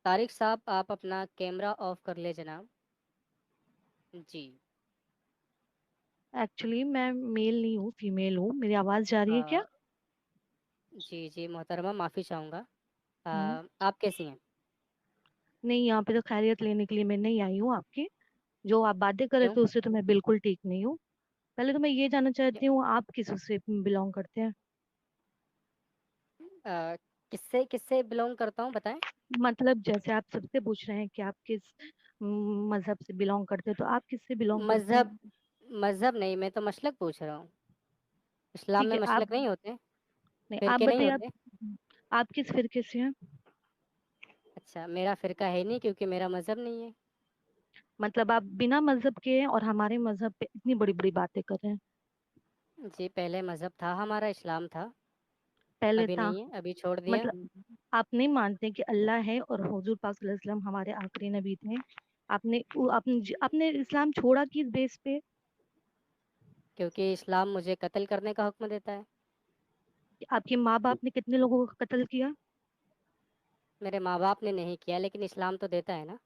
طارق صاحب آپ اپنا کیمرہ آف کر لے جناب. جی. ایکچولی میں میل نہیں ہوں، فیمیل ہوں. میری آواز جا رہی ہے کیا؟ جی جی محترمہ، معافی چاہوں گا. ہوں. آپ کیسی ہیں؟ نہیں، یہاں پہ تو خیریت لینے کے لیے میں نہیں آئی ہوں آپ کی. جو آپ باتیں کر رہے کیوں؟ تھے اس سے تو میں بالکل ٹھیک نہیں ہوں. پہلے تو میں یہ جاننا چاہتی ہوں آپ کس سے بلونگ کرتے ہیں. کس سے بلونگ کرتا ہوں بتائیں. مطلب جیسے آپ سب سے پوچھ رہے ہیں کہ آپ کس مذہب سے بلونگ کرتے ہیں، تو آپ کس سے بلونگ کرتے ہیں؟ مذہب مذہب نہیں، میں تو مسلک پوچھ رہا ہوں. اسلام ٹھیک میں ہے، آپ مسلک نہیں ہوتے؟ نہیں، آپ فرقے نہیں بتائیے ہوتے؟ آپ کس فرقے سے ہیں؟ اچھا، میرا فرقہ ہے نہیں کیونکہ میرا مذہب نہیں ہے. مطلب آپ بنا مذہب کے ہیں اور ہمارے مذہب پہ اتنی بڑی بڑی باتیں کر رہے ہیں. جی پہلے مذہب تھا، ہمارا اسلام تھا. پہلے ابھی تھا. نہیں ہے، ابھی چھوڑ دیا. مطلب آپ نہیں مانتے کہ اللہ ہے اور حضور پاک صلی اللہ علیہ وسلم ہمارے آخری نبی تھے؟ آپ نے اسلام چھوڑا کس بیس پہ؟ کیونکہ اسلام مجھے قتل کرنے کا حکم دیتا ہے. آپ کے ماں باپ نے کتنے لوگوں کو قتل کیا؟ میرے ماں باپ نے نہیں کیا، لیکن اسلام تو دیتا ہے نا.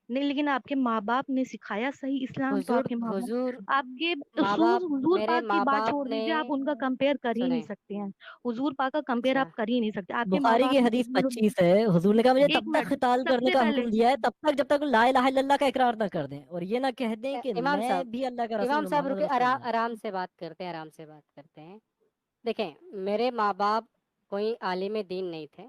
نہیں، لیکن آپ کے ماں باپ نے سکھایا صحیح اسلام تو حضور آپ کے ماں حضور باپ آپ کے ماں اصول باپ حضور میرے پاک کی ماں بات باپ چھوڑ نے دیجیے، آپ ان کا کمپیئر کر ہی نہیں سنیں. سکتے ہیں. حضور پاک کا کمپیئر اچھا. آپ کر ہی نہیں سکتے. آپ کے ماں بخاری کی باپ نے حدیث کتنے لوگ 25 ہے، حضور نے کہا مجھے ایک تب تک منٹ قتال سب کرنے سے کا پہلے حکم دیا ہے جب تک لا الہ الا اللہ کا اقرار نہ کر دیں اور یہ نہ کہہ دیں کہ امام میں صاحب بھی اللہ کا رسول امام ہوں، صاحب محمد رکے، رسول اللہ. آرام سے بات کرتے ہیں، آرام سے بات کرتے ہیں. دیکھیں، میرے ماں باپ کوئی عالم دین نہیں تھے،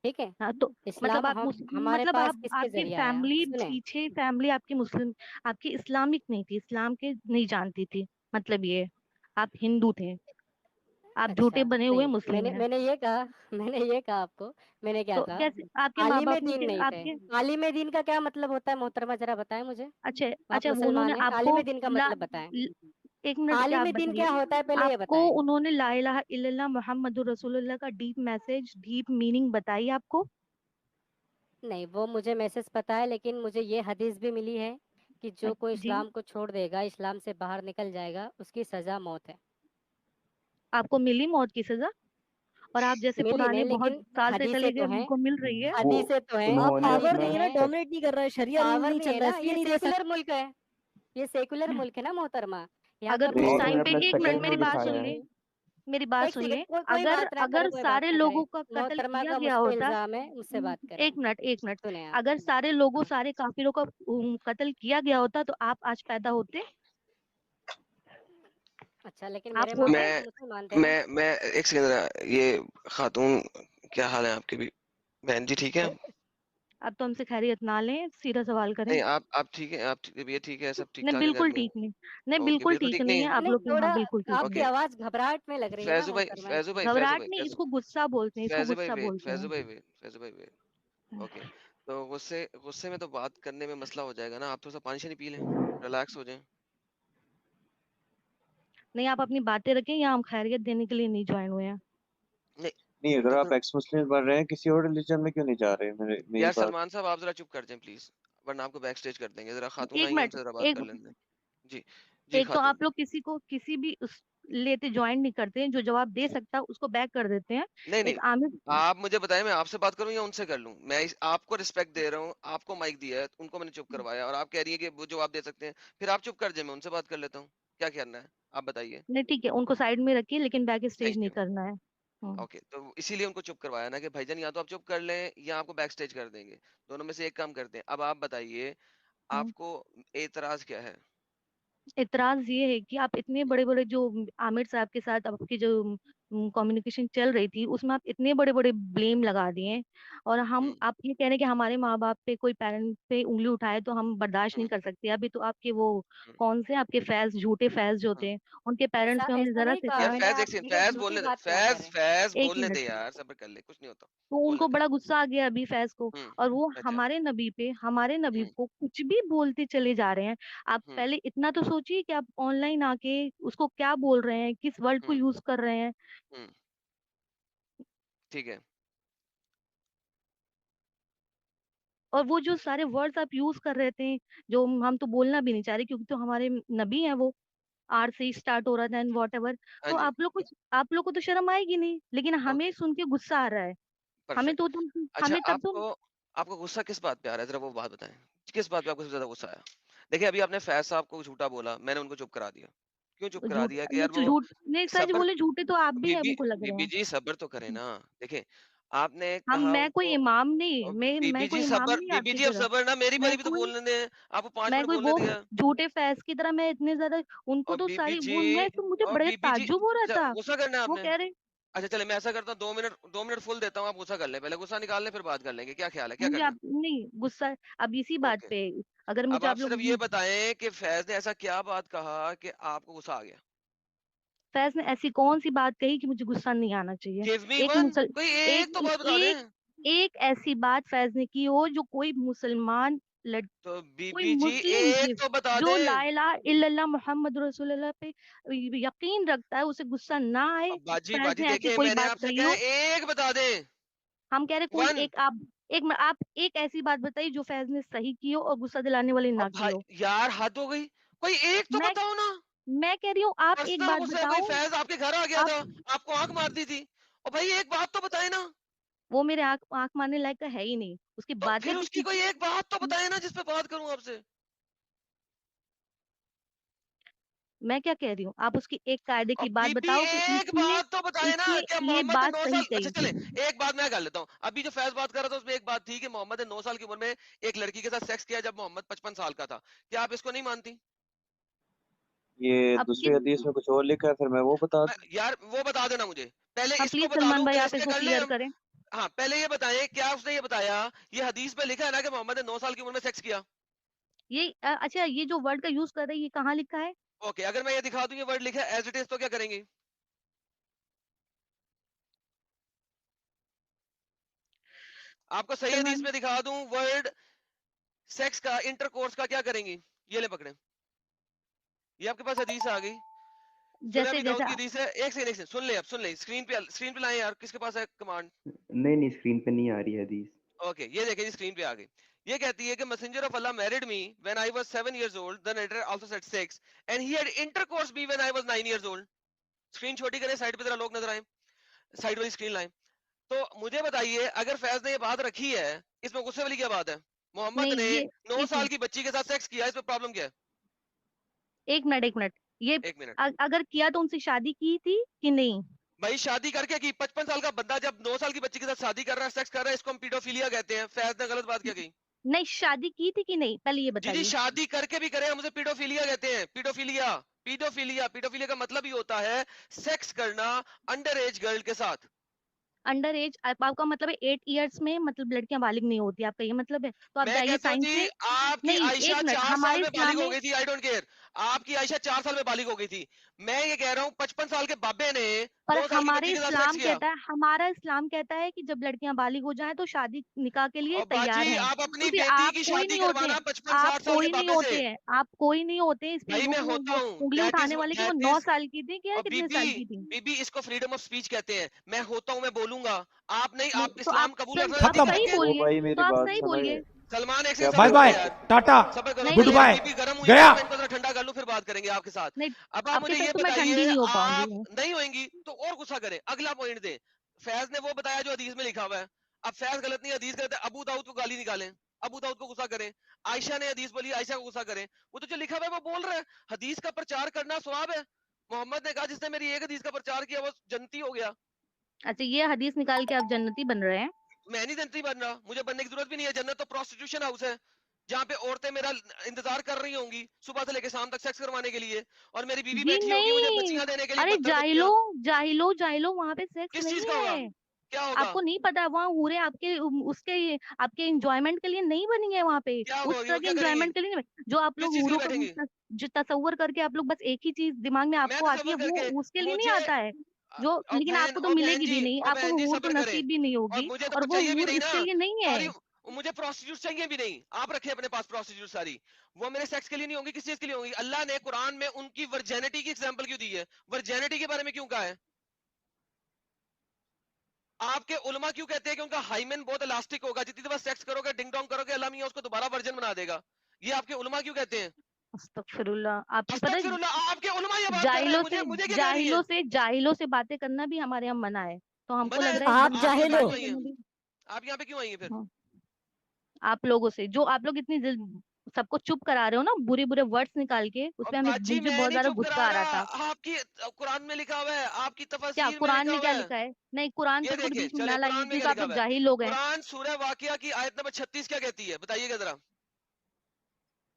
ٹھیک ہے. ہاں، تو مطلب اسلام آپ ہمارے مطلب پاس کس آپ کے کی ذریعے آیا؟ فیملی سنیں. پیچھے فیملی آپ کی مسلم، آپ کی اسلامک نہیں تھی، اسلام کے نہیں جانتی تھی. مطلب یہ آپ ہندو تھے، آپ جھوٹے اچھا بنے ہوئے نہیں، میں مسلم نے ہیں. میں نے یہ کہا میں نے یہ کہا آپ کو. میں نے کیا تو کہا؟ کیسے آپ کے ماں عالم باپ دین نے نہیں آپ تھے. کے عالم دین کا کیا مطلب ہوتا ہے محترمہ، ذرا بتائیں مجھے. اچھا آپ اچھا وہ انہوں نے مسلمان ہیں، آپ کو عالم دین کا لا مطلب بتائیں. ایک منٹ کیا عالم آپ دین بتائیے. کیا ہوتا ہے پہلے آپ یہ کو بتائیں. انہوں نے لا الہ الا اللہ محمد رسول اللہ کا ڈیپ میسج، ڈیپ میننگ بتائی آپ کو؟ نہیں، وہ مجھے میسج پتا ہے، لیکن مجھے یہ حدیث بھی ملی ہے کہ جو کوئی جی، اسلام کو چھوڑ دے گا، اسلام سے باہر نکل جائے گا، اس کی سزا موت ہے. آپ کو ملی موت کی سزا؟ اور آپ جیسے ملی پرانے نہیں، بہت لیکن سال سے حدیثیں چلے گئے تو ان ہیں. کو مل رہی ہے؟ وہ حدیثیں تو ہیں. آپ انہوں نے پاور اپنا نہیں ہے نا، حدیثیں ہیں. ڈومینیٹ نہیں کر رہا ہے، شریعہ رول پاور نہیں نہیں چل ہے رہا نا، ہے، اس لیے یہ نہیں دے سیکولر ملک ہے. یہ سیکولر ملک ہے نا محترمہ. یہاں اگر پر اس نہیں، انہوں ٹائم نے پہ اپنا ایک منٹ اسٹرگل میری بھی بات دکھایا سن ہے. لیں، میری بات ایک سن لیں. سیکنڈ، کوئی اگر بات نہ اگر کرے، کوئی بات سارے نہ کرے. لوگوں کا قتل محترمہ کیا کا گیا مجھ پہ ہوتا، الزام ہے، مجھ سے بات کریں. ایک منٹ سنیں آپ. اگر سارے لوگوں سارے کافروں کا قتل کیا گیا ہوتا تو آپ آج پیدا ہوتے؟ اچھا، لیکن آپ میرے ماں ہوتے؟ باپ تو میں مسلمان تھے نا. میں ایک سیکنڈ ذرا. یہ خاتون کیا حال ہے آپ کے بھی؟ بہن جی ٹھیک ہے؟ اب تو ہم سے خیریت نہ لیں، سیدھا سوال کریں. نہیں آپ ٹھیک ہے؟ آپ طبیعت ٹھیک ہے؟ سب ٹھیک نہیں، ٹھاک ہے گھر بالکل میں؟ ٹھیک نہیں. نہیں، اوکے، بالکل بالکل ٹھیک ٹھیک نہیں نہیں ہے ہے. آپ نہیں، لوگ کے تھوڑا وہاں، بالکل ٹھیک آپ نہیں. کی اوکے. آواز گھبراہٹ میں لگ رہی ہے نا فیضو بھائی محترمہ. فیضو بھائی فیضو گھبراہٹ بھائی نہیں، اس فیضو کو غصہ بولتے ہیں، اس کو فیضو بھائی غصہ ویٹ بولتے فیضو ہیں. بھائی ویٹ فیضو بھائی ویٹ. اوکے. تو غصے میں تو بات کرنے میں مسئلہ ہو جائے گا نا. آپ تھوڑا سا پانی شانی پی لیں، ریلیکس ہو جائیں. نہیں، آپ اپنی باتیں رکھیں، یا ہم خیریت دینے کے لیے نہیں جوائن ہوئے ہیں. نہیں نہیں، اگر دیکھو آپ ایکس مسلم بن رہے ہیں کسی اور ریلیجن میں کیوں نہیں جا رہے؟ میری یار بات. سلمان صاحب، آپ ذرا چپ کر جائیں پلیز، ورنہ آپ کو بیک سٹیج کر دیں گے. ذرا خاتون ایک آئی ہیں، ان منٹ سے ذرا بات ایک کر لیں دیں. جی جی ایک تو خاتون. آپ لوگ کسی کو کسی بھی لیتے جوائن نہیں کرتے ہیں، جو جواب دے سکتا اس کو بیک کر دیتے ہیں. نہیں ایک نہیں، عامر. آپ مجھے بتائیں میں آپ سے بات کروں یا ان سے کر لوں؟ میں آپ کو رسپیکٹ دے رہا ہوں، آپ کو مائک دیا ہے، ان کو میں نے چپ کروایا، اور آپ کہہ رہی ہیں کہ وہ جواب دے سکتے ہیں. پھر آپ چپ کر جائیں، میں ان سے بات کر لیتا ہوں. کیا کرنا ہے آپ بتائیے. نہیں، ٹھیک ہے، ان کو سائڈ میں رکھیے، لیکن بیک اسٹیج تھینک نہیں یو. کرنا ہے. اوکے، تو اسی لیے ان کو چپ کروایا نا کہ بھائی جان یا تو آپ چپ کر لیں یا آپ کو بیک سٹیج کر دیں گے. دونوں میں سے ایک کام کرتے ہیں. اب آپ بتائیے ہوں. آپ کو اعتراض کیا ہے؟ اعتراض یہ ہے کہ آپ اتنے بڑے بڑے جو عامر صاحب کے ساتھ آپ کی جو کمیونیکیشن چل رہی تھی، اس میں آپ اتنے بڑے بڑے بلیم لگا دیے. اور ہم ہوں آپ یہ کہہ رہے ہیں کہ ہمارے ماں باپ پہ کوئی پیرنٹ پہ انگلی اٹھائے تو ہم برداشت نہیں ہوں کر سکتے. ابھی تو آپ کے وہ ہوں کون سے آپ کے فیض، جھوٹے فیض جو ہوں. تھے، ان کے پیرنٹس ایسا پہ ہم نے ایسا ذرا نہیں سے کہا یار کہا. میں نے، فیض ایک آپ سیکنڈ، یہ فیض جھوٹی بولنے دے، بات کیوں کہہ رہے ہیں؟ فیض ایک بولنے دے منٹ. یار، صبر کر لے، کچھ نہیں ہوتا. تو ان بولنے کو دے. بڑا غصہ آ گیا ابھی فیض کو، ہوں. اور وہ اچھا. ہمارے نبی ہوں کو کچھ بھی بولتے چلے جا رہے ہیں. آپ ہوں پہلے اتنا تو سوچیے کہ آپ آن لائن آ کے اس کو کیا بول رہے ہیں، کس ورڈ کو ہوں یوز کر رہے ہیں. ہوں. ٹھیک ہے. اور وہ جو سارے ورڈز آپ یوز کر رہے تھے، جو ہم تو بولنا بھی نہیں چاہ رہے کیونکہ تو ہمارے نبی ہیں، وہ آر سے اسٹارٹ ہو رہا تھا، واٹ ایور. ہاں تو جی. آپ لوگ کو تو شرم آئے گی نہیں، لیکن ہمیں اوکے، سن کے غصہ آ رہا ہے. ہمیں پرفیکٹ. تو اچھا ہمیں تب تو آپ کو غصہ کس بات پہ آ رہا ہے ذرا وہ بات بتائیں, کس بات پہ آپ کو سب سے زیادہ غصہ آیا؟ دیکھیں ابھی آپ نے فیض صاحب کو جھوٹا بولا, میں نے ان کو چپ کرا دیا. کیوں چپ کرا جھوٹ دیا کہ نہیں یار وہ جھوٹ نہیں سچ صبر, بولے جھوٹے تو آپ بھی بی ہم کو لگ رہے بی ہیں. جی صبر تو کریں نا. دیکھیں آپ نے ہم کہا میں ان کوئی کو, امام نہیں, بی میں بی کوئی جی امام صبر, نہیں بی آپ بی کی جی اب طرح. صبر نا, میری میں باری بھی تو کوئی بولنے دیں, آپ کو 5 میں منٹ کوئی بولنے وہ دیا. جھوٹے فیض کی طرح میں اتنے زیادہ ان کو اور تو بی بی ساری جی, وہ میں تو مجھے اور بڑے بی بی جی, تعجب ہو رہا اچھا تھا. غصہ کرنا ہے آپ وہ نے. کہہ رہے اچھا چلے میں ایسا کرتا ہوں, 2 منٹ فل دیتا ہوں, آپ غصہ کر لیں, پہلے غصہ نکال لیں پھر بات کر لیں گے, کیا خیال ہے, کیا مجھے کرنا آپ نہیں غصہ اب اسی ہے؟ بات اوکے, پہ اگر اب مجھے آپ آپ لوگ صرف یہ بتائیں کہ فیض نے ایسا کیا بات کہا کہ آپ کو غصہ آ گیا؟ فیض نے ایسی کون سی بات کہی کہ مجھے غصہ نہیں آنا چاہیے. گیو می ایک ون, کوئی ایک تو بات بتا دیں. ایک ایسی بات فیض نے کی ہو جو کوئی مسلمان تو بی کوئی بی جی مسلم ایک تو بتا جو دیں. لا الہ الا اللہ محمد رسول اللہ پہ یقین رکھتا ہے اسے غصہ نہ آئے اب کہ باجی فیض باجی نے ایسی دیکھیں, کوئی میں نے بات آپ سے کہی کہا ہو. ایک بتا دیں. ہم کہہ رہے کوئی ون. آپ ایک ایسی بات بتائیے جو فیض نے صحیح کی ہو اور غصہ دلانے والی نہ اب کی ہو. یار حد ہو گئی, کوئی ایک تو میں بتاؤ نا. میں کہہ رہی ہوں آپ ایک پرسنل بات غصہ ہے, کوئی بتاؤ. فیض آپ کے گھر آ گیا آپ تھا, آپ کو آنکھ مار دی تھی, اور بھائی ایک بات تو بتائیں نا. وہ میرے آنکھ مارنے لائق کا ہے ہی نہیں, اس کی تو باتیں پھر بھی اس کی کوئی ایک بات تو بتائیں نا جس پہ بات کروں آپ سے. میں کیا کہہ رہی ہوں, آپ اس کی ایک قاعدے کی اب بات بی بی بتاؤ کہ ایک بات تو بتائے نا, کیا یہ محمد نے بات 9 صحیح سال, اچھا چلے کہی. ایک بات میں کر لیتا ہوں, ابھی جو فیض بات کر رہا تھا اس میں ایک بات تھی کہ محمد نے 9 سال کی عمر میں ایک لڑکی کے ساتھ سیکس کیا جب محمد 55 سال کا تھا, کیا آپ اس کو نہیں مانتی؟ یہ اب دوسری حدیث میں کچھ اور لکھا ہے, پھر میں وہ بتا دوں. یار وہ بتا دینا مجھے, پہلے ہاں اس کو پلیز بتا سلمان دوں, بھائی پہلے آپ اس اس پہ کو کر لیں کلیئر ہم. کریں. ہاں پہلے یہ بتائیں, کیا اس نے یہ بتایا, یہ حدیث پہ لکھا ہے نا کہ محمد نے 9 سال کی عمر میں سیکس کیا؟ یہ اچھا یہ جو ورڈ کا یوز کر رہے ہیں یہ کہاں لکھا ہے؟ اوکے, اگر میں یہ دکھا دوں یہ ورڈ لکھا ہے ایز اٹ از, تو کیا کریں گے؟ آپ کو صحیح حدیث سلمان میں دکھا دوں ورڈ سیکس کا, انٹر کورس کا, کیا کریں گی؟ یہ لے پکڑیں, یہ آپ کے پاس حدیث آ گئی. سنیں جیسے ابھی داؤد کی حدیث ہے, ایک سیکنڈ سن لیں, اب سن لیں, اسکرین پہ لائیں یار, کس کے پاس ہے کمانڈ؟ نہیں اسکرین پہ نہیں آ رہی حدیث. اوکے یہ دیکھیں جی, اسکرین پہ آ گئی. یہ کہتی ہے کہ messenger of Allah married me when I was 7 years old, the narrator also said 6, and he had intercourse me when I was 9 years old. Screen چھوٹی کریں, سائڈ پہ ذرا لوگ نظر آئیں, سائڈ والی اسکرین لائیں. تو مجھے بتائیے اگر فیض نے یہ بات رکھی ہے, اس میں غصے والی کیا بات ہے؟ محمد نہیں نے یہ 9 ایک سال منٹ کی بچی کے ساتھ سیکس کیا, اس میں پرابلم کیا ہے؟ ایک منٹ یہ ایک منٹ اگر کیا تو ان سے شادی کی تھی کہ نہیں؟ بھائی شادی کر کے کی, 55 سال کا بندہ جب 9 سال کی بچی کے ساتھ شادی کر رہا ہے, سیکس کر رہا ہے, اس کو ہم پیڈوفیلیا کہتے ہیں. فیض نے غلط بات کیا کہی؟ نہیں شادی کی تھی کہ نہیں پہلے یہ جی بتائیے. شادی کر کے بھی کریں, ہم اسے پیڈوفیلیا کہتے ہیں. پیڈوفیلیا کا مطلب ہی ہوتا ہے سیکس کرنا انڈر ایج گرل کے ساتھ. انڈر ایج آپ کا مطلب ہے 8 ایئرس میں مطلب لڑکیاں بالغ نہیں ہوتی, آپ کا یہ مطلب ہے؟ تو آپ میں جائیے کہتا ہوں سائنس جی, سے. آپ کی نہیں عائشہ ایک منٹ 4 سال ہمارے میں اسلام بالغ ہو میں گئی تھی, آئی ڈونٹ کیئر, آپ کی عائشہ 4 سال میں بالغ ہو گئی تھی. میں یہ کہہ رہا ہوں 55 سال کے بابے نے پر 9 سال کی بچی کے ساتھ سیکس کیا. ہمارا اسلام کہتا ہے کہ جب لڑکیاں بالغ ہو جائیں تو شادی نکاح کے لیے اور تیار باجی ہیں. آپ تو اپنی پھر بیٹی آپ کی کوئی شادی نہیں ہوتے کروانا ہیں, 55 آپ 60 سال کے کوئی نہیں بابے سے. ہوتے ہیں, آپ کوئی نہیں ہوتے اس پہ بھائی میں وہ ہوتا ہوں, انگلی اٹھانے والے کہ وہ 9 سال کی تھی کیا اور بی کتنے سال کی تھی. بی اس کو فریڈم آف سپیچ کہتے ہیں. میں ہوتا ہوں, میں بولوں گا, آپ نہیں, نہیں آپ تو اسلام آپ قبول رکھنا آپ شادی ختم. کریں صحیح گے. وہ بولیے, بھائی تو میری آپ بات صحیح سنو. بولیے. سلمان ایک کیا سے बाय صبر بول बाय کرو رہے یار, ہیں؟ टाटा صبر کرو, نہیں गुड پہلے نہیں बाय بی گرم ہوئی ہے गया. نا, میں ان کو ذرا ٹھنڈا کر لوں پھر بات کریں گے آپ کے ساتھ. نہیں اب آپ آپ کے مجھے ساتھ یہ تو میں بتائیے, ٹھنڈی نہیں ہو پاؤں گی. آپ نہیں ہوئیں گی تو اور غصہ کریں. اگلا پوائنٹ دیں, فیض نے وہ بتایا جو حدیث میں لکھا ہوا ہے. اب فیض غلط نہیں, حدیث غلط ہے, ابو داؤد کو گالی نکالیں, ابو داؤد کو غصہ کریں. عائشہ نے حدیث بولی, عائشہ کو غصہ کریں. وہ تو جو لکھا ہوا ہے وہ بول رہا ہے, حدیث کا پرچار کرنا ثواب ہے. محمد نے کہا جس نے میری ایک حدیث کا پرچار کیا وہ جنتی ہو گیا. اچھا یہ حدیث نکال کے آپ جنتی بن رہے ہیں؟ میں نہیں جنتی بن رہا, مجھے بننے کی ضرورت بھی نہیں ہے. جنت تو پروسٹیٹیوشن ہاؤس ہے جہاں پہ عورتیں میرا انتظار کر رہی ہوں گی صبح سے لے کے شام تک سیکس کروانے کے لیے, اور میری بیوی جی بیٹھی ہوگی مجھے نہیں, بچیاں دینے کے لیے, ارے بدر بچیاں. جاہلو وہاں پہ سیکس کس چیز نہیں کا ہوگا, ہے. کیا آپ ہوگا, کو نہیں پتا وہاں ہورے آپ کے انجوائمنٹ کے لیے نہیں بنی ہے وہاں پہ, کیا اس ہوگا, طرح وہ کے کیا کریں گی, انجوائمنٹ کے لیے نہیں. جو آپ کس لوگ چیز کے ہوروں لیے بیٹھیں گی؟ کا جو تصور کر کے آپ لوگ بس ایک ہی چیز دماغ میں آپ میں کو آتی ہے تصور کر کے, وہ اس کے لیے نہیں مجھے آتا ہے جو, لیکن آپ کو تو ملے گی بھی نہیں, آپ کو وہ ہور تو صبر کریں, نصیب بھی نہیں اور ہوگی, مجھے تو اور کچھ وہ چاہیے بھی ہور نہیں اس نا کے لیے نہیں ہے. ساری, مجھے پروسٹیٹیوٹ چاہیے بھی نہیں. آپ رکھیں اپنے پاس پروسٹیٹیوٹ ساری, وہ میرے سیکس کے لیے نہیں ہوں گی, کس چیز کے لیے ہوں گی؟ اللہ نے قرآن میں ان کی ورجینٹی کی ایگزامپل کیوں دی ہے, ورجینٹی کے بارے میں کیوں کہا ہے؟ آپ کے علماء کیوں کہتے ہیں کہ ان کا ہائمن بہت الاسٹک ہوگا, جتنی دفعہ سیکس کرو گے ڈنگ ڈونگ کرو گے اللہ میاں اس کو دوبارہ ورجن بنا دے گا. یہ آپ کے علماء کیوں کہتے ہیں؟ استغفر اللہ. آپ کو پتہ استغفر اللہ, آپ کے علماء یہ بات کر رہے ہیں, مجھے کیا کرنی ہے؟ جاہلوں سے باتیں کرنا بھی ہمارے یہاں منع ہے, تو ہم کو منع لگ ہے رہا تو ہے आप جنتی آپ کی یہاں پہ जाहिल हो. کیوں باتیں آئی ہیں, کرنا بھی. آپ یہاں پہ کیوں آئی ہیں پھر؟ ہاں. आप लोगों से, जो आप लोग इतनी सबको चुप करा रहे हो ना, बुरे बुरे वर्ड्स निकाल के, और उसमें हमें बाजी मुझे मैं बहुत नहीं ज्यादा चुप गुस्सा करा आ रहा रहा, था। आपकी कुरान में लिखा हुआ है, आपकी क्या तफसीर में कुरान लिखा में हुआ क्या है। लिखा है? नहीं, कुरान ये को तो देखिए बीच में चले ना लाइए, कुरान में क्योंकि क्या आप लिखा लोग हुआ है, जाहिल लोग हैं। कुरान सूरह वाकिया की आयत नंबर 36 क्या कहती है, बताइएगा जरा,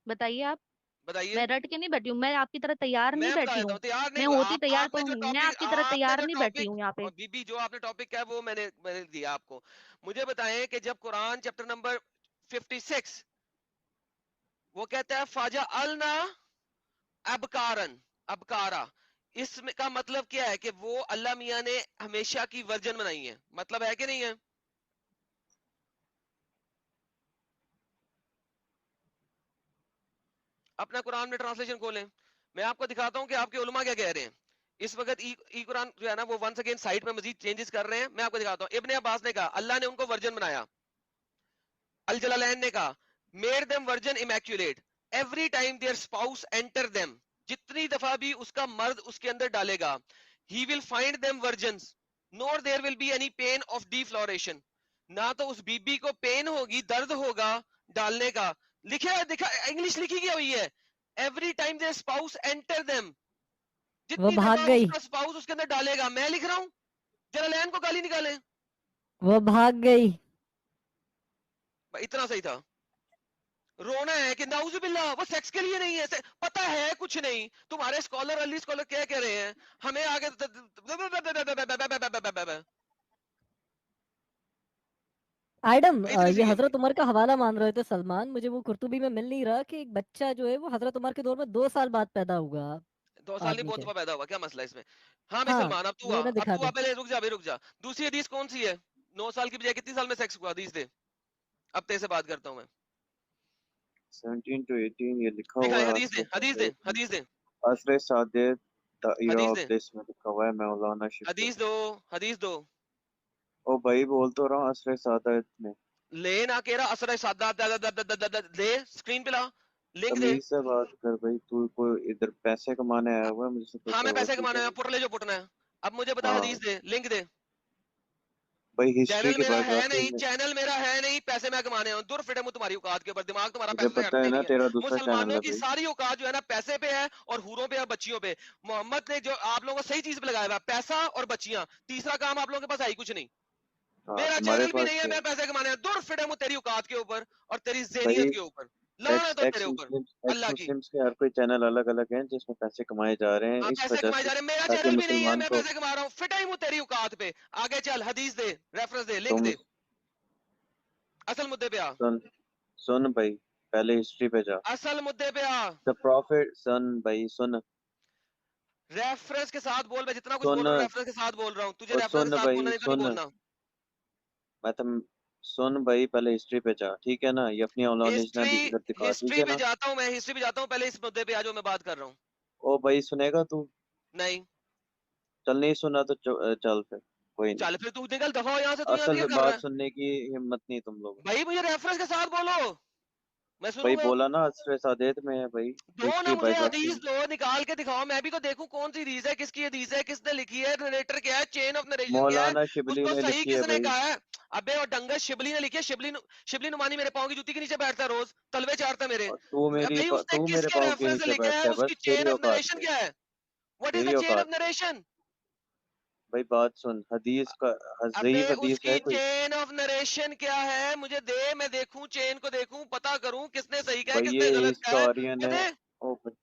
बताइए आप। बताइए। मैं रट के नहीं बैठी हूँ, मैं आपकी तरह तैयार नहीं मैं बता बैठी देता हूँ। हूँ, तैयार नहीं मैं हुआ होती आप, तैयार तो आपने जो हूँ, मैं टॉपिक, आपकी तरह तैयार नहीं बैठी हूँ यहाँ पे। और बीबी जो आपने टॉपिक किया वो मैंने मैंने दिया आपको। मुझे बताएं कि जब कुरान चैप्टर नंबर 56 वो कहता है फाजा अलना अबकारन, अबकारा, इसमें का मतलब क्या है कि वो अल्लाह मियां ने हमेशा की वर्जन बनाई है, मतलब है कि नहीं है? अपना कुरान में ट्रांसलेशन खोलें, मैं आपको दिखाता हूं कि आपके उलमा क्या कह रहे हैं। इस वक्त ई कुरान जो है ना वो वंस अगेन साइट में मजीद चेंजेस कर रहे हैं, मैं आपको दिखाता हूं। इब्ने अब्बास ने कहा अल्लाह ने उनको वर्जन बनाया, अल जलालैन ने कहा made them virgin immaculate every time their spouse enter them, जितनी दफा भी उसका मर्द उसके अंदर डालेगा, he will find them virgins nor there will be any pain of defloration, ना तो उस बीबी को पेन होगी, दर्द होगा डालने का। लिखा है, दिखा, इंग्लिश लिखी गई हुई है, every time their spouse enter them, वो जितनी भाग दफा गई, उसका स्पाउस उसके अंदर डालेगा। मैं लिख रहा हूं, जरा लैन को गाली निकालें। वो भाग गई। इतना सही था। रोना है कि नाउजुबिल्ला वो सेक्स के लिए नहीं है, पता है कुछ नहीं। तुम्हारे स्कॉलर अली स्कॉलर क्या कह रहे हैं, हमें आगे आइडम, इतनी ये सी गेम थी। हजरत उमर का हवाला मान रहे थे सलमान, मुझे वो कुर्तुबी में मिल नहीं रहा कि एक बच्चा जो है वो हजरत उमर के दौर में 2 साल बाद पैदा हुआ 2 साल नहीं, आदमी बहुत के। दफा पैदा हुआ, क्या मसला इसमें? हाँ भाई हाँ, सलमान, अब तू आ, वो ना अब दिखा तू आ, दे। पहले रुक जा भाई, रुक जा। दूसरी हदीस कौन सी है? 9 साल की बजाय कितनी साल में सेक्स हुआ, हदीस दे। अब तेरे से बात करता हूँ मैं। 17 to 18 ये लिखा हुआ दिखाएं, है हदीस दे, हदीस दे, हदीस दे, असर सादित द era हदीस of दे, bliss में लिखा हुआ है मौलाना शिबली। हदीस दो, हदीस दो। ओ भाई बोल तो रहा हूँ असर सादित में। ले ना कह रहा असर सादा दे, स्क्रीन पे ला, लिंक दे। तमीज से बात कर भाई, तू कोई इधर पैसे कमाने आया हुआ है, मुझसे कोई हाँ मैं पैसे सवाल कमाना है, नहीं। पुट ले जो पुटना है। अब मुझे बता, हाँ हदीस दे, लिंक दे। भाई, हिस्ट्री चैनल की मेरा है बायोग्राफी नहीं, में चैनल मेरा है नहीं, पैसे मैं कमाने हूँ, दूर फिटे मुंह तुम्हारी औकात के ऊपर, दिमाग तुम्हारा मुझे पैसे से पता हटते है ना, नहीं है। तेरा दूसरा चैनल मुसलमानों है की भाई। सारी औकात जो है ना पैसे पे है, और हूरों पे है, बच्चियों पे। मोहम्मद ने जो आप लोगों को सही चीज पे लगाया हुआ है, पैसा और बच्चियां, तीसरा काम आप लोगों के पास है ही कुछ नहीं। हाँ मेरा तुम्हारे चैनल भी पास नहीं है, क्या है मैं पैसे कमाने हैं, दूर फिटे मुंह तेरी औकात के ऊपर और तेरी भाई? ज़हनियत के ऊपर। लानत हो तेरे ऊपर, एक्स अल्लाह की। मुस्लिम्स के हर कोई चैनल अलग अलग हैं जिसमें पैसे कमाए जा रहे हैं हाँ इस पैसे वजह कमाए से, जा रहे हैं, मेरा ताकि चैनल भी नहीं है, मुसलमान मैं को पैसे कमा रहा हूँ, फिटा ही हूँ तेरी औकात पे। आगे चल, हदीस दे, रेफरेंस दे, लिंक तुम दे, असल मुद्दे पे आ, सुन सुन भाई, पहले हिस्ट्री पे जा। असल मुद्दे पे आ। द प्रॉफिट, सुन भाई सुन। रेफरेंस के साथ बोल, मैं जितना कुछ बोल सुन रहा हूँ रेफरेंस के साथ बोल रहा हूँ, तुझे और रेफरेंस सुन के साथ बोलना, भाई नहीं तो नहीं सुन, बोलना। मैं तुम सुन भाई, पहले हिस्ट्री पे जा, ठीक है ना? ये अपनी नॉलेज ना हिस्ट्री, इधर दिखा, ठीक हिस्ट्री है पे ना? जाता हूँ मैं, हिस्ट्री पे जाता हूँ, पहले इस मुद्दे पे आ जो मैं बात कर रहा हूँ। ओ भाई सुनेगा तू? नहीं, चल नहीं सुना तो चल फिर, कोई नहीं। चल फिर तू निकल, दफा हो यहाँ से, तू यहाँ असल क्या कर रहा बात है? सुनने की हिम्मत नहीं तुम लोग। भाई मुझे रेफरेंस के साथ बोलो, मैं भाई सुनूंगा। बोला ना, असर सादेत में है भाई, दो ना हिस्ट्री मुझे बायोग्राफी हदीस, में। दो निकाल के दिखाओ, मैं भी तो देखूं कौन सी हदीस है, किसकी हदीस है, किसने लिखी है, नरेटर क्या है, चेन ऑफ नरेशन क्या है, मौलाना शिबली उसको ने सही लिखी है किसने भाई। कहा है? अबे और डंगर शिबली ने लिखी है, शिबली नुमानी मेरे पाँव की जूती के नीचे बैठता है रोज, तलवे चारता है मेरे। और भाई उसने तू मेरे किसके पाँव के रेफरेंस से नीचे लिखा है, बैठता है, उसकी बस चेन तेरी ऑफ औकात नरेशन पे, क्या है? व्हाट इज तेरी द चेन औकात ऑफ पे। नरेशन? भाई बात सुन, हदीस का अबे ज़ईफ हदीस उसकी है कोई? चेन ऑफ नरेशन क्या है, मुझे दे, मैं देखूं, चेन को देखूं, पता करूं किसने सही कहा है, भाई ये किसने गलत कहा है, हिस्टोरियन वो है। दे। ओ भाई,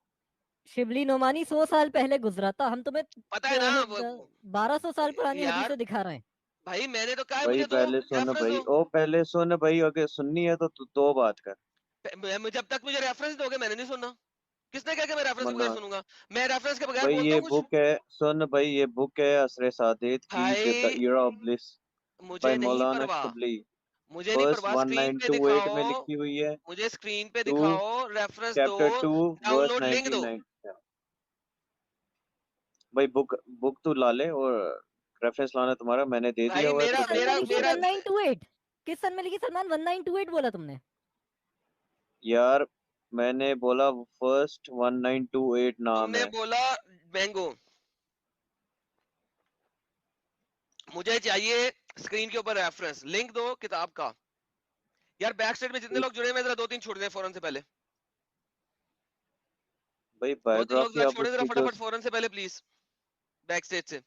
शिबली नोमानी 100 साल पहले गुजरा था, हम तुम्हें पता है ना 1200 साल पुरानी यार, हदीसें दिखा रहे हैं। भाई मैंने तो कहा है, भाई मुझे दो पहले सुन रेफरेंस भाई, दो। ओ पहले सुन भाई, अगर सुननी है तो तू दो बात कर। जब तक मुझे रेफरेंस दोगे मैंने नहीं सुनना। किसने कहा कि मैं रेफरेंस के बगैर मन्ना सुनूंगा? मैं रेफरेंस के बगैर भाई, बोलता ये हूँ कुछ? बुक है, सुन भाई, ये बुक है असर सादेत की, द भाई era of bliss मुझे बाय नहीं मौलाना परवाह, शिबली। मुझे नहीं वर्स परवाह, स्क्रीन पे 1928 दिखाओ, में लिखी हुई है। मुझे स्क्रीन पे टू दिखाओ, रेफरेंस दो, चैप्टर 2 वर्स डाउनलोड लिंक दो। 1990। भाई बुक बुक तू ला ले, और रेफरेंस लाना तुम्हारा, मैंने दे दिया भाई हुआ है, किस मेरा तो सन में मेरा लिखी है बेवकूफ नहीं। मेरा 1928? किस सन में लिखी सलमान? 1928 बोला तुमने? यार मैंने बोला फर्स्ट 1928 नाम तुमने है। बोला मैंगो, मुझे चाहिए स्क्रीन के ऊपर रेफरेंस, लिंक दो किताब का, यार बैक स्टेट में जितने लोग जुड़े हुए हैं जरा 2-3 छोड़ दें फौरन से पहले, भाई 2-3 लोग बायोग्राफी जरा अब छोड़े जरा उसकी जो फटाफट फौरन से पहले प्लीज बैक स्टेज से।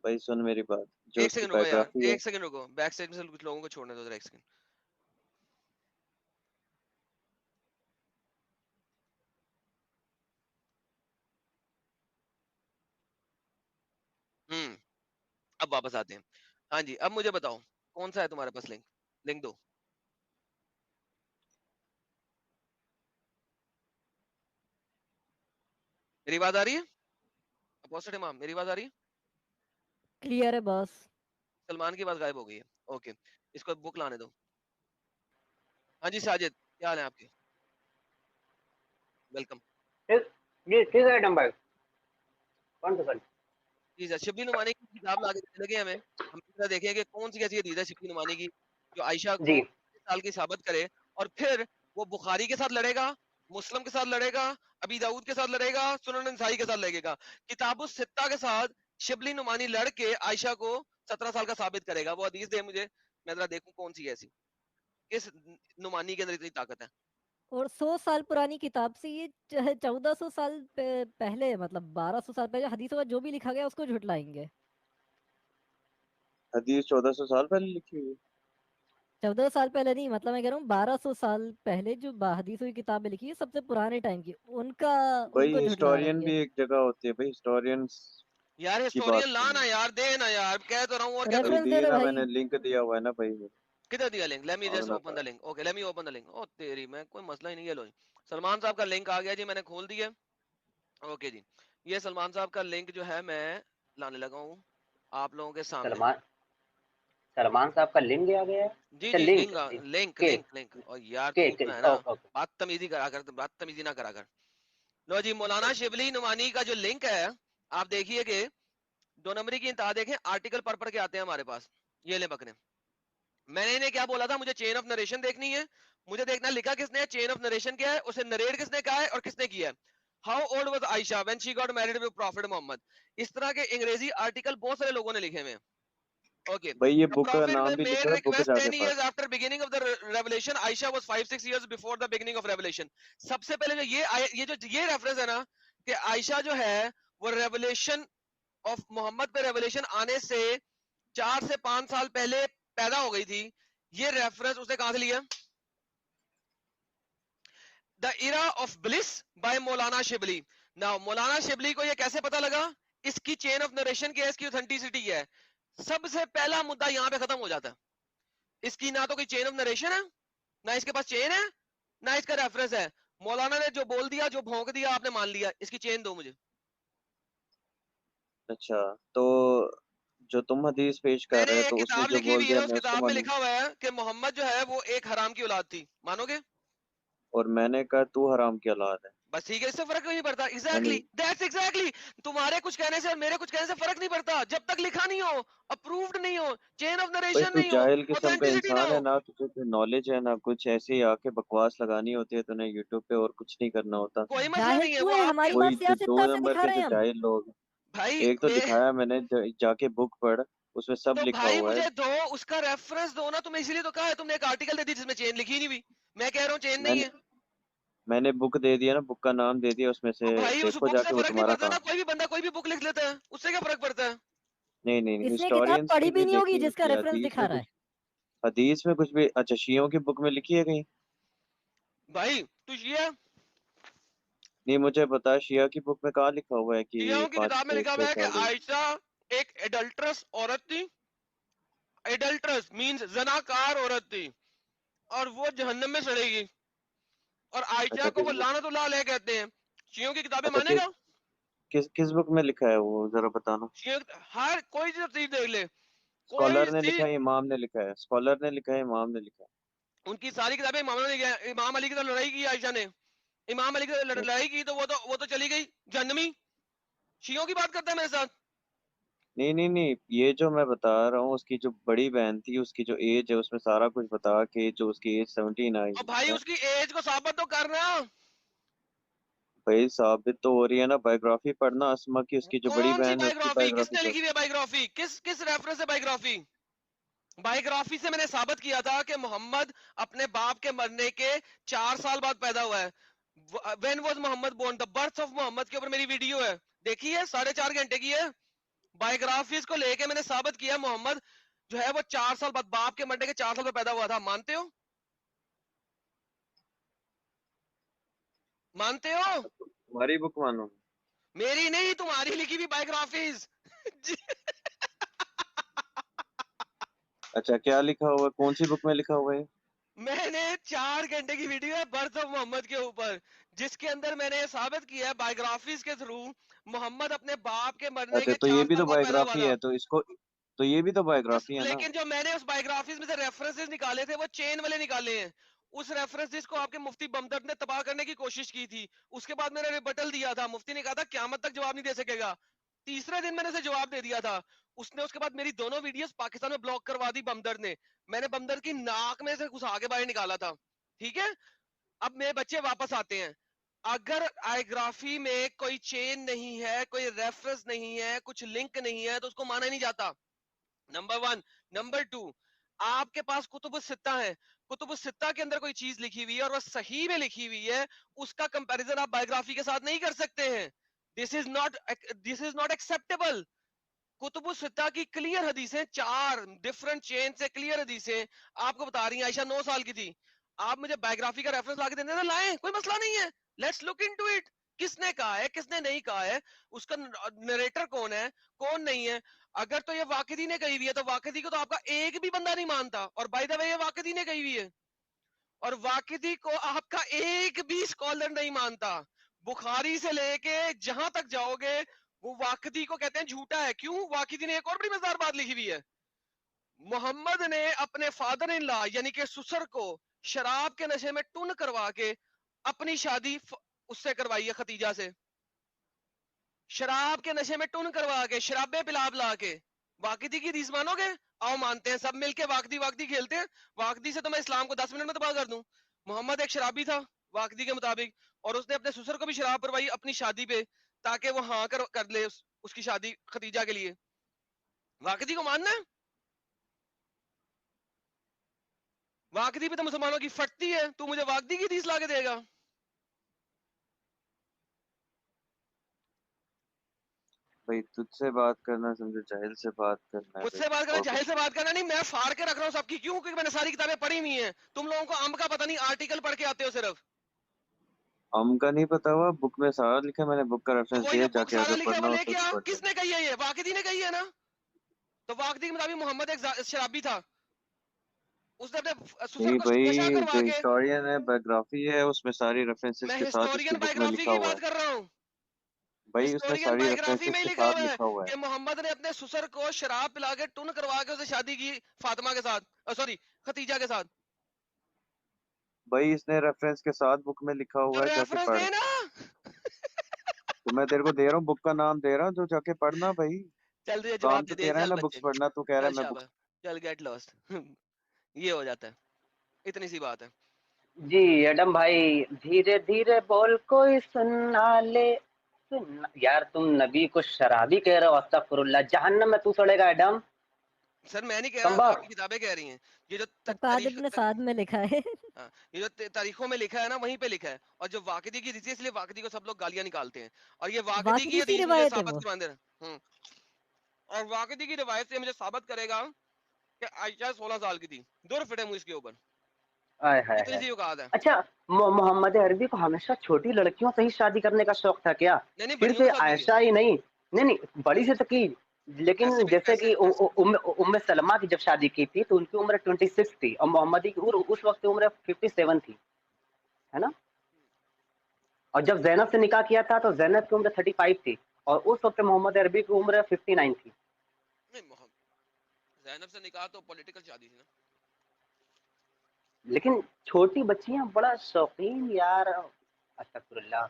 भाई सुन मेरी बात, जो एक उसकी सेकंड रुको यार, बायोग्राफी है। एक सेकंड रुको, बैक स्टेज में से कुछ लोगों को छोड़ने दो जरा एक सेकंड। अब वापस आते हैं। हाँ जी, अब मुझे बताओ कौन सा है तुम्हारे पास लिंक, लिंक दो। मेरी बात आ रही है अपोजिट इमाम, मेरी बात आ रही है? क्लियर है बॉस। सलमान की बात गायब हो गई है, ओके इसको बुक लाने दो। हाँ जी साजिद, क्या हाल है आपके? वेलकम। किस आइटम भाई, कौन सा सर? जी सर, शिबली नुमानी की किताब ला के देने लगे हमें, हम जरा देखें कि कौन सी ऐसी हदीस है शिबली नुमानी की जो आयशा को जी 25 साल की साबित करे, और फिर वो बुखारी के साथ लड़ेगा, मुस्लिम के साथ लड़ेगा, अबी दाऊद के साथ लड़ेगा, सुनन नसाई के साथ लड़ेगा, किताबुस सित्ता के साथ शिबली नुमानी लड़ के आयशा को 17 साल का साबित करेगा। वो हदीस दे मुझे, मैं जरा देखूं कौन सी है ऐसी, किस नुमानी के अंदर इतनी ताकत है। और 100 साल पुरानी किताब से ये 1400 साल पहले, मतलब 1200 साल पहले हदीसों में जो भी लिखा गया उसको झुटलाएंगे। हदीस 1400 साल पहले लिखी हुई है। 14 साल पहले नहीं, मतलब मैं कह रहा हूँ 1200 साल पहले जो हदीसों की किताबें लिखी है सबसे पुराने टाइम की, उनका भाई उनको झुटला रहे हिस्टोरियन हैं भी ये। एक जगह होती है भाई, हिस्टोरियंस यार की बात हिस्टोरियन ला ना सुनिए। यार, दे ना यार, कह तो रहा हूँ और क्या भाई करूँ। रेफरेंस दे दे दे ना, भाई। मैंने लिंक दिया हुआ है ना भाई। किधर दिया लिंक? लेट मी जस्ट मांगना ओपन द पड़ा। Link, okay let me open the link. ओ तेरी, मैं कोई मसला ही नहीं है। लो जी, सलमान साहब का लिंक आ गया जी, मैंने खोल दिया। ओके जी, ये सलमान साहब का लिंक जो है मैं लाने लगा हूँ आप लोगों के सामने। सलमान साहब का लिंक आ गया है। जी अच्छा जी, लिंक लिंक लिंक के लिंक लिंक। और यार के तू के जो है ना, ओके बदतमीजी करा कर, बदतमीजी ना करा कर। लो जी, मौलाना शिबली नुमानी का जो लिंक है, आप देखिए कि 2 नंबरी की इंतहा देखें, आर्टिकल पढ़ के आते हैं हमारे पास। ये ले पकड़े, मैंने इन्हें क्या बोला था, मुझे चेन ऑफ नरेशन देखनी है, मुझे देखना लिखा किसने है, चेन ऑफ नरेशन क्या है, उसे नरेट किसने कहा है और किसने किया है। How old was Aisha when she got married with prophet Muhammad. इस तरह के अंग्रेजी आर्टिकल बहुत सारे लोगों ने लिखे हुए हैं। ओके, भाई ये द बुक का प्रॉफिट नाम भी मेड लिखा है, बुक रिक्वेस्ट जाके 10 पढ़। years after beginning of the revelation, Ayesha was 5-6 years before the beginning of revelation। सबसे पहले जो ये रेफरेंस है ना कि आयशा जो है वो रेवलेशन ऑफ मोहम्मद पे रेवलेशन आने से 4 से 5 साल पहले पैदा हो गई थी, ये रेफरेंस उसने कहां से लिया? The era of bliss by Maulana Shibli. Now मौलाना शिबली को ये कैसे पता लगा? इसकी चेन ऑफ नरेशन क्या है, इसकी ऑथेंटिसिटी क्या है। सबसे पहला मुद्दा यहां पे खत्म हो जाता है। इसकी ना तो कोई चेन ऑफ नरेशन है, ना इसके पास चेन है, ना इसका रेफरेंस है। मौलाना ने जो बोल दिया, जो भौंक दिया, आपने मान लिया। इसकी चेन दो मुझे। अच्छा, तो जो तुम हदीस पेश कर मैंने रहे हो एक तो उसने किताब जो लिखी बोल हुई है, दिया उस मैं उसको किताब में मानूं, लिखा हुआ है कि मोहम्मद जो है वो एक हराम की औलाद थी, मानोगे? और मैंने कहा तू हराम की औलाद है। बस ठीक है, इससे फर्क नहीं पड़ता। यानी एग्जैक्टली दैट्स एग्जैक्टली, तुम्हारे कुछ कहने से और मेरे कुछ कहने से फर्क नहीं पड़ता, जब तक लिखा नहीं हो, अप्रूव्ड नहीं हो, चेन ऑफ भाई नरेशन तू नहीं हो, जाहिल किस्म का ऑथेंटिसिटी ना इंसान है हो। ना, तुझे कोई नॉलेज है ना कुछ, ऐसे ही आके बकवास लगानी होती है तूने यूट्यूब पे, और कुछ नहीं करना होता। कोई मसला जाहिल नहीं है, क्यों वो है, आपके हमारी बात वही जो दो सियासत से नंबर दिखा के रहे जो हैं हम। जाहिल लोग, भाई एक तो दिखाया मैंने, जाके बुक पढ़, उसमें सब तो लिखा भाई हुआ है। मुझे दो, उसका रेफरेंस दो ना, तुम्हें इसीलिए तो कहा है, तुमने एक आर्टिकल दे दी जिसमें चेन लिखी नहीं हुई। मैं कह रहा हूँ चेन नहीं मैंने है। मैंने बुक दे दिया ना, बुक का नाम दे दिया, उसमें तो से भाई उस देखो बुक से जाके, वो फर्क नहीं तुम्हारा पड़ता ना, काम। कोई भी बंदा कोई भी बुक लिख लेता है, उससे क्या फर्क पड़ता है? नहीं नहीं नहीं, इसने किताब हिस्टोरियंस पढ़ी की भी भी नहीं होगी देखी जिसका होती है, रेफरेंस हदीस दिखा में रहा है। कुछ, हदीस में कुछ भी। अच्छा, शियों की बुक में लिखी है कहीं? भाई तू शिया, नहीं, मुझे बता, शिया की बुक में कहाँ लिखा हुआ है कि शियाओं की 5 किताब में से लिखा हुआ 6 है कि साल हुई? आयशा एक एडल्ट्रस औरत थी। एडल्ट्रस मींस जनाकार औरत थी, और वो जहन्नम में सड़ेगी, और आयशा अच्छा, को किस वो बुक? लानतुल्लाह अलैह कहते हैं। शियों की किताबें अच्छा, मानेगा? किस बुक में लिखा है वो, जरा बताना। शियों हर कोई चीज देख ले, कोई स्कॉलर ने सी, लिखा है, इमाम ने लिखा है, स्कॉलर ने लिखा है, इमाम ने लिखा उनकी सारी किताबें इमाम ने लिखी है। इमाम अली की तो लड़ाई की आयशा ने, इमाम अली की है। लड़ाई की तो वो तो चली गई जहन्नमी। शियों की बात करता है मेरे साथ। नहीं नहीं नहीं, ये जो मैं बता रहा हूँ, उसकी जो बड़ी बहन थी, उसकी जो एज है, उसमें सारा कुछ बता के, जो उसकी एज 17 आई और हुई भाई है। उसकी एज को साबित तो करना। भाई साबित तो हो रही है ना, बायोग्राफी पढ़ना अस्मा की, उसकी जो बड़ी कौन सी बहन है उसकी बायोग्राफी, बायोग्राफी किसने पढ़। लिखी हुई है बायोग्राफी, किस किस रेफरेंस से बायोग्राफी? बायोग्राफी से मैंने साबित किया था कि मोहम्मद अपने बाप के मरने के 4 साल बाद पैदा हुआ है. When was Muhammad born? The birth of Muhammad के ऊपर मेरी वीडियो है, देखी है, 4.5 घंटे की है. बायोग्राफीज को लेके मैंने साबित किया मोहम्मद जो है वो 4 साल बाद, बाप के मरने के 4 साल बाद पैदा हुआ था. मानते हो? मानते हो? तुम्हारी बुक मानो. मेरी नहीं, तुम्हारी लिखी हुई बायोग्राफीज. अच्छा, क्या लिखा हुआ है? कौन सी बुक में लिखा हुआ है? मैंने 4 घंटे की वीडियो है बर्थ ऑफ मोहम्मद के ऊपर, जिसके अंदर मैंने ये साबित किया है बायोग्राफीज के थ्रू मोहम्मद अपने बाप के मरने अच्छा, के तो ये 4 भी साल तो बाद पैदा हुआ बायोग्राफी था. है, तो इसको, तो ये भी तो बायोग्राफी है ना. लेकिन जो मैंने उस बायोग्राफीज में से रेफरेंसेस निकाले थे वो चेन वाले निकाले हैं. उस रेफरेंसेस को आपके मुफ्ती बमदर्द ने तबाह करने की कोशिश की थी. उसके बाद मैंने रिबटल दिया था. मुफ्ती ने कहा था क़यामत तक जवाब नहीं दे सकेगा. तीसरे दिन मैंने उसे जवाब दे दिया था. उसने उसके बाद मेरी दोनों वीडियोस पाकिस्तान में ब्लॉक करवा दी बमदर्द ने. मैंने बमदर्द की नाक में से घुसा के बाहर निकाला था. ठीक है, अब मेरे बच्चे वापस आते हैं. अगर आयोग्राफी में कोई चेन नहीं है, कोई रेफरेंस नहीं है, कुछ लिंक नहीं है, तो उसको माना ही नहीं जाता. नंबर 1. नंबर 2, आपके पास कुतुब सित्ता है. कुतुब सित्ता के अंदर कोई चीज लिखी हुई है और वो सही में लिखी हुई है, उसका कंपैरिजन आप बायोग्राफी के साथ नहीं कर सकते हैं. This is not acceptable. कुतुब सित्ता की क्लियर हदीसें, 4 डिफरेंट चेन से क्लियर हदीसें आपको बता रही हैं. आयशा 9 साल की थी. आप मुझे बायोग्राफी का रेफरेंस लाके देने लाएं, कोई मसला नहीं है. Let's look into it. किसने कहा है, किसने नहीं कहा है, उसका नरेटर कौन है, कौन नहीं है. अगर तो ये वाकिदी ने कही हुई है तो वाकिदी को तो आपका एक भी बंदा नहीं मानता. और बाय द वे ये वाकिदी ने कही हुई है, और वाकिदी को आपका एक भी स्कॉलर नहीं मानता. बुखारी से लेके जहां तक जाओगे वो वाकिदी को कहते हैं झूठा है. क्यों? वाकिदी ने एक और बड़ी मजेदार बात लिखी हुई है. मोहम्मद ने अपने फादर इन लॉ यानी कि ससुर को शराब के नशे में टुन करवा के अपनी शादी उससे करवाई है, खतीजा से. शराब के नशे में टुन करवा के, शराबे पिला पिला के. वाकिदी की हदीस मानोगे? आओ मानते हैं, सब मिलके वाकदी वाकदी खेलते हैं. वाकदी से तो मैं इस्लाम को 10 मिनट में तबाह कर दूं. मोहम्मद एक शराबी था वाकदी के मुताबिक, और उसने अपने ससुर को भी शराब परवाई अपनी शादी पे, ताकि वो हाँ कर ले उसकी शादी खतीजा के लिए. वाकदी को मानना है? वाकदी पे तो मुसलमानों की फटती है. तू मुझे वाकदी की हदीस लाके देगा? भाई तुझसे बात करना समझो जाहिल से बात करना है भाई. मुझसे बात करना, और जाहिल कुछ से बात करना नहीं. मैं फाड़ के रख रहा हूँ सबकी. क्यों? क्योंकि मैंने सारी किताबें पढ़ी हुई हैं. तुम लोगों को अंब का पता नहीं, आर्टिकल पढ़ के आते हो सिर्फ. हम का नहीं पता हुआ, बुक में सारा लिखा है, मैंने बुक का तो रेफरेंस वही दिया, जो बुक जाके सारा अगर लिखा है पढ़ना वो हो लेके तो आओ. पढ़ लो. किसने कही है ये? वाकिदी ने कही है ना. तो वाकिदी के मुताबिक मोहम्मद एक शराबी था. उसने अपने ससुर नहीं को नशा भाई, करवा जो के. हिस्टोरियन है, बायोग्राफी है, उसमें सारी रेफरेंसेस मैं के साथ उसकी हिस्टोरियन बुक में बायोग्राफी लिखा की हुआ है. बात कर रहा हूँ. भाई उसमें हिस्टोरियन सारी बायोग्राफी रेफरेंसेस में ही के लिखा साथ हुआ है लिखा हुआ है. कि मोहम्मद ने अपने ससुर को शराब पिला के टुन करवा के उसे शादी की फातिमा के साथ, सॉरी खतीजा के साथ. भाई इसने रेफरेंस के साथ बुक में लिखा तो हुआ है, जाके रेफरेंस पढ़. दे ना. तो मैं तेरे को दे रहा हूँ, बुक का नाम दे रहा हूँ, जो जाके पढ़ना भाई. चल तुझे काम जवाब तो दे दिया. तेरा है चल ना बुक्स बच्चे, पढ़ना, तू कह रहा चल है मैं बुक्स. शाबाश, चल गेट लॉस्ट. ये हो जाता है, इतनी सी बात है. जी एडम भाई, धीरे धीरे बोल कोई सुनना ले. सुनना यार, तुम नबी को शराबी कह रहे हो? अस्तगफुरुल्लाह, जहन्नम में तू सड़ेगा एडम. सर मैं नहीं कह रहा, संभव. आपकी किताबें कह रही हैं. ये जो फरकाद इब्न साद में लिखा है. हाँ, ये जो तारीखों में लिखा है ना वहीं पे लिखा है. और जो वाकिदी की हदीस है, इसलिए वाकिदी को सब लोग गालियां निकालते हैं. और ये वाकिदी की वाकिदी सी हदीस मुझे रिवायत है साबित वो. करवा दे रहा. और वाकिदी की रिवायत से मुझे साबित करेगा कि आयशा 16 साल की थी. दूर फिटे मुझ इसके ऊपर. आय हाय इतनी हाय. सी औकात है. अच्छा, मोहम्मद अरबी को हमेशा छोटी लड़कियों से ही शादी करने का शौक था क्या? नहीं नहीं, फिर बड़ियों से के साथ भी है. आयशा ही नहीं? नहीं नहीं, बड़ी से तो की. लेकिन जैसे कि उम्मे सलमा की जब शादी की थी तो उनकी उम्र 26 थी, और मोहम्मदी की उस वक्त उम्र 57 थी, है ना? और जब जैनब से निकाह किया था तो जैनब की उम्र 35 थी, और उस वक्त मोहम्मद अरबी की उम्र 59 थी. नहीं, ज़ैनब से निकाह तो पॉलिटिकल शादी थी ना. लेकिन छोटी बच्चियां बड़ा शौकीन यार. अस्तगफुरुल्लाह.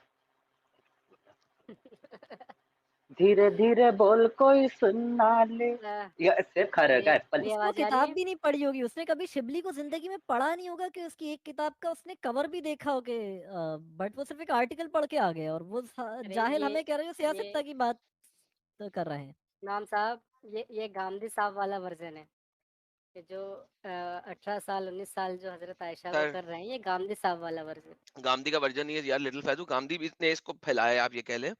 धीरे धीरे बोल कोई सुनना ले. ये सेब खा रहेगा एप्पल. मेरी उसने वो आवाज आ रही किताब है? भी नहीं पढ़ी होगी, उसने कभी शिबली को जिंदगी में पढ़ा नहीं होगा कि उसकी एक किताब का उसने कवर भी देखा हो के. बट वो सिर्फ एक आर्टिकल पढ़ के आ गया, और वो अरे जाहिल हमें कह रहे हो सियासत ये की बात कर रहे हैं. इमाम साहब, ये गांधी साहब वाला वर्जन है. کہ جو 18 سال 19 سال جو حضرت عائشہ کو سر کر رہے ہیں یہ گاندھی صاحب والا ورژن گاندھی کا ورژن نہیں ہے یار لٹل فیضو گاندھی بھی نے اس کو پھیلایا ہے آپ یہ کہہ لیں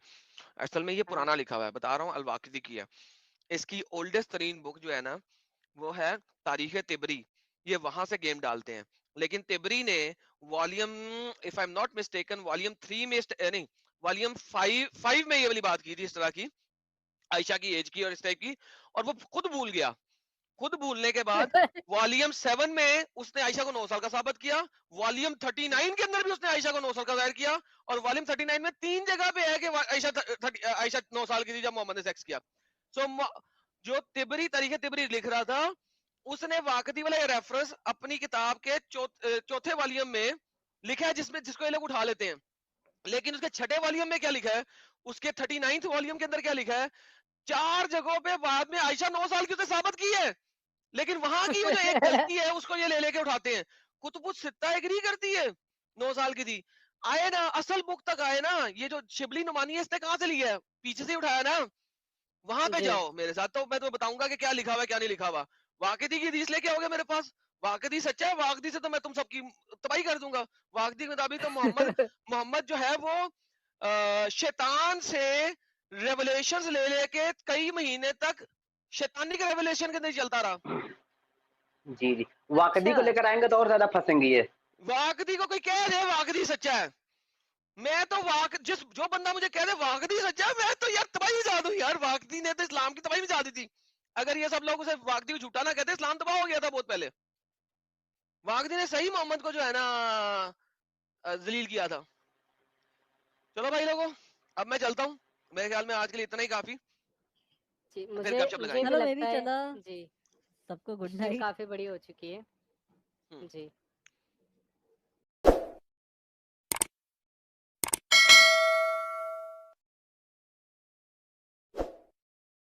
اصل میں یہ ہاں پرانا لکھا ہوا ہے بتا رہا ہوں الواقدی کی ہے اس کی اولڈسٹ ترین بک جو ہے نا وہ ہے تاریخ تبری یہ وہاں سے گیم ڈالتے ہیں لیکن تبری نے volume of I am not mistaken volume 3 میں نہیں والیم 5 میں یہ والی بات کی تھی اس طرح کی عائشہ کی ایج کی اور اس ٹائپ کی اور وہ خود بھول گیا خود بھولنے کے بعد والیم 7 میں اس نے عائشہ کو 9 سال کا ثابت کیا والیم 39 کے اندر بھی اس نے عائشہ کو 9 سال کا ظاہر کیا اور والیم 39 میں 3 جگہ پہ ہے کہ عائشہ 9 سال کی تھی جب محمد نے سیکس کیا سو جو تبری تاریخ تبری لکھ رہا تھا اس نے واقعی والا یہ ریفرنس اپنی کتاب کے چوتھے والیم میں لکھا ہے جس کو یہ لوگ اٹھا لیتے ہیں لیکن اس کے چھٹے والیم میں کیا لکھا ہے اس کے 39 والیم کے اندر کیا لکھا ہے 4 جگہوں پہ بعد میں عائشہ 9 سال کی اسے ثابت کی ہے لیکن وہاں کی وہ جو ایک غلطی ہے اس کو یہ لے کے اٹھاتے ہیں کتب الستہ ایگری کرتی ہے 9 سال کی تھی آئے نا اصل بک تک آئے نا یہ جو شبلی نعمانی ہے اس نے کہاں سے لیا ہے پیچھے سے اٹھایا نا وہاں پہ جی جاؤ میرے ساتھ تو میں تمہیں بتاؤں گا کہ کیا لکھا ہوا ہے کیا نہیں لکھا ہوا واقعی کی حدیث لے کے آؤ گے میرے پاس واقعی سچا ہے واقعی سے تو میں تم سب کی تباہی کر دوں گا واقعی کے مطابق تو محمد جو ہے وہ شیطان سے ریولیشنز لے کے کئی مہینے تک شیطانی کے ریولیشن کے اندر چلتا رہا جی جی واقعی کو اچھا لے کر آئیں گے تو اور زیادہ پھنسیں گے یہ واقعی کو کوئی کہہ دے واقعی سچا ہے میں تو جو بندہ مجھے کہہ دے واقعی سچا ہے میں تو یار تباہی مچا دوں یار واقعی نے تو اسلام کی تباہی مچا دی تھی اگر یہ سب لوگ اسے واقعی کو جھوٹا نہ کہتے اسلام تباہ ہو گیا تھا بہت پہلے واقعی نے صحیح محمد کو جو ہے نا ذلیل کیا تھا چلو بھائی لوگوں اب میں چلتا ہوں میرے خیال میں آج کے لیے اتنا ہی کافی جی پھر مجھے گپ شپ مجھے لگائیں بھی گے چلو میں بھی لگتا ہے چلا جی سب کو گڈ اسٹریم نائٹ کافی بڑی ہو چکی ہے ہوں۔ جی